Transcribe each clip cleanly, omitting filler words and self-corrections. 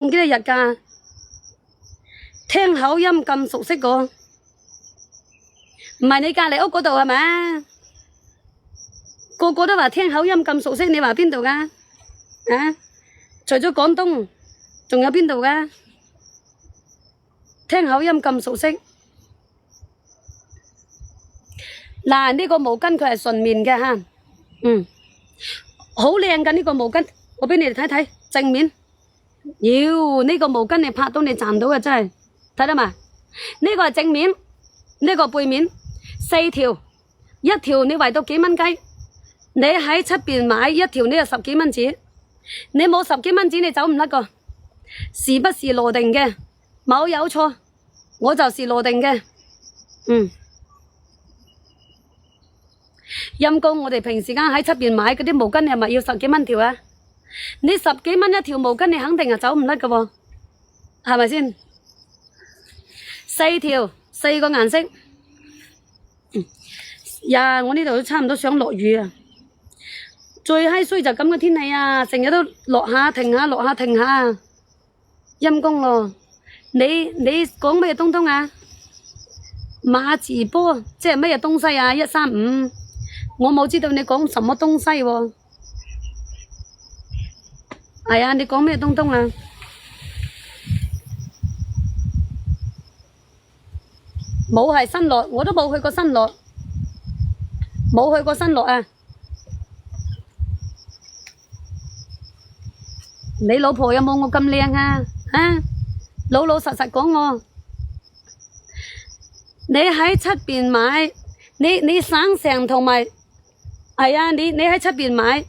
幾多日㗎？聽口音咁熟悉個，唔係你隔離屋嗰度係咪？個個都話聽口音咁熟悉，你話邊度㗎？啊？除咗廣東，仲有邊度㗎？聽口音咁熟悉。嗱，呢個毛巾佢係純棉嘅嚇，好靚㗎呢個毛巾，我俾你哋睇睇正面。妖，呢個毛巾你拍到你賺到嘅真係，睇得嘛？呢個係正面，呢個背面，4條，一條你圍到幾蚊雞，你喺出邊買一條呢就10幾蚊紙，你冇10幾蚊紙你走唔甩個，是不是羅定嘅？冇有錯，我就是羅定嘅，陰公，我哋平時間喺出邊買嗰啲毛巾，係咪要10幾蚊條啊？你10幾蚊一條毛巾，你肯定係走唔甩㗎喎，係咪先？4條，4個顏色。呀，我呢度都差唔多想落雨啊！最閪衰就咁嘅天氣啊，成日都落下停下，落下停下，陰公咯！你講咩東東啊？馬字波即係乜嘢東西啊？135，我冇知道你講什麼東西喎。係啊，你講咩東東啊？冇係新樂，我都冇去過新樂，冇去過新樂啊！你老婆有冇我咁靚啊？啊，老老實實講我，你喺出邊買，你省城同埋係啊，你喺出邊買，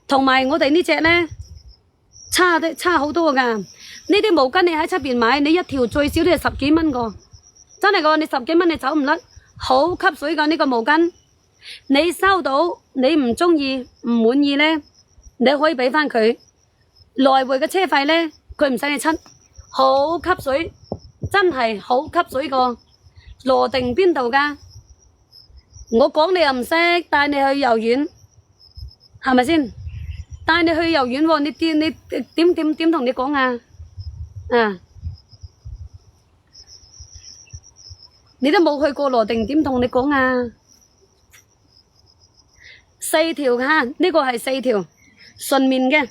同埋我哋呢隻呢，差好多噶。呢啲毛巾你喺出邊買，你一條最少都係10幾蚊個，真係個，你10幾蚊你走唔甩，好吸水噶呢個毛巾。你收到你唔中意唔滿意呢，你可以俾翻佢，來回嘅車費呢，佢唔使你出，好吸水，真係好吸水個。羅定邊度噶？我講你又唔識，帶你去遊園，係咪先？帶你去遊園喎，你點同你講啊？啊，你都冇去過羅定，點同你講啊？4條吓，呢個係4條純棉嘅，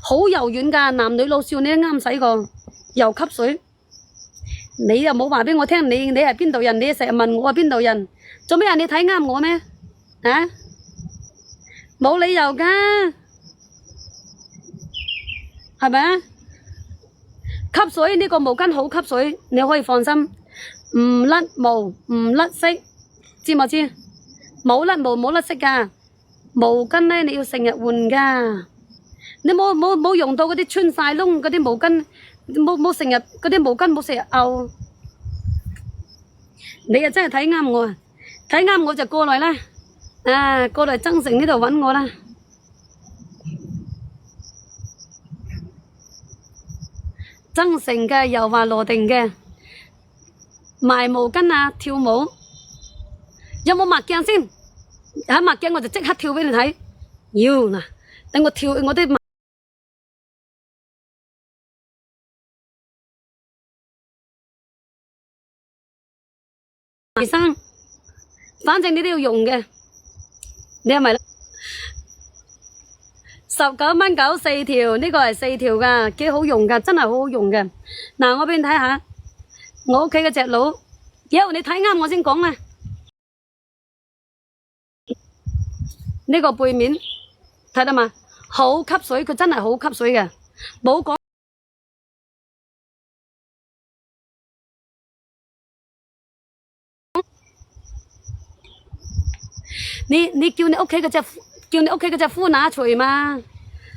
好柔軟噶，男女老少你都啱使個，又吸水。你又冇話俾我聽，你係邊度人？你成日問我係邊度人，做咩啊？你睇啱我咩？啊，冇理由噶，係咪啊？吸水呢個毛巾好吸水，你可以放心，唔甩毛唔甩色，知冇知？冇甩毛冇甩色噶，毛巾呢你要成日換噶，你冇用到嗰啲穿晒窿嗰啲毛巾。冇成日嗰啲毛巾冇成日漚，你又真係睇啱我啊！睇啱我就過來啦，啊，過來增城呢度揾我啦。增城嘅又話羅定嘅賣毛巾啊，跳舞有冇墨鏡先？喺墨鏡我就即刻跳俾你睇。妖嗱，等我跳我啲。醫生，反正你都要用嘅，你係咪？19蚊9 4條，呢個係4條噶，幾好用噶，真係好好用嘅。嗱，我俾你睇下，我屋企嗰隻佬，妖，你睇啱我先講啊。呢個背面睇得嘛？好吸水，佢真係好吸水嘅，冇講。你叫你屋企嗰隻呼拿錘嘛？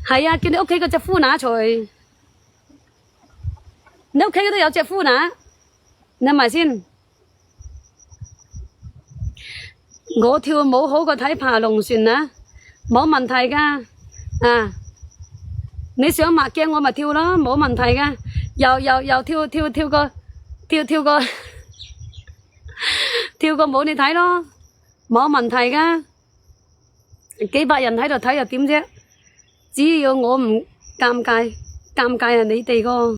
係啊，叫你屋企嗰隻呼拿錘。你屋企嗰度有隻呼拿，你係咪先？我跳舞好過睇爬龍船啊，冇問題噶。啊，你想墨鏡我咪跳咯，冇問題噶。又跳個舞你睇咯。冇問題噶，幾百人喺度睇又點啫？只要我唔尷尬，尷尬係你哋個。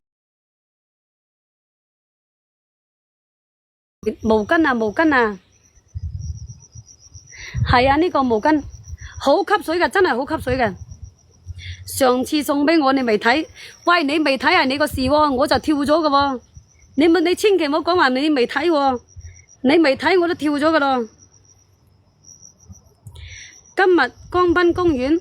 毛巾啊，毛巾啊，係啊，呢個毛巾好吸水嘅，真係好吸水嘅。上次送俾我你未睇，喂，你未睇係你個事喎，我就跳咗嘅喎。你千祈唔好講話你未睇喎，你未睇我都跳咗嘅咯。今日江濱公園。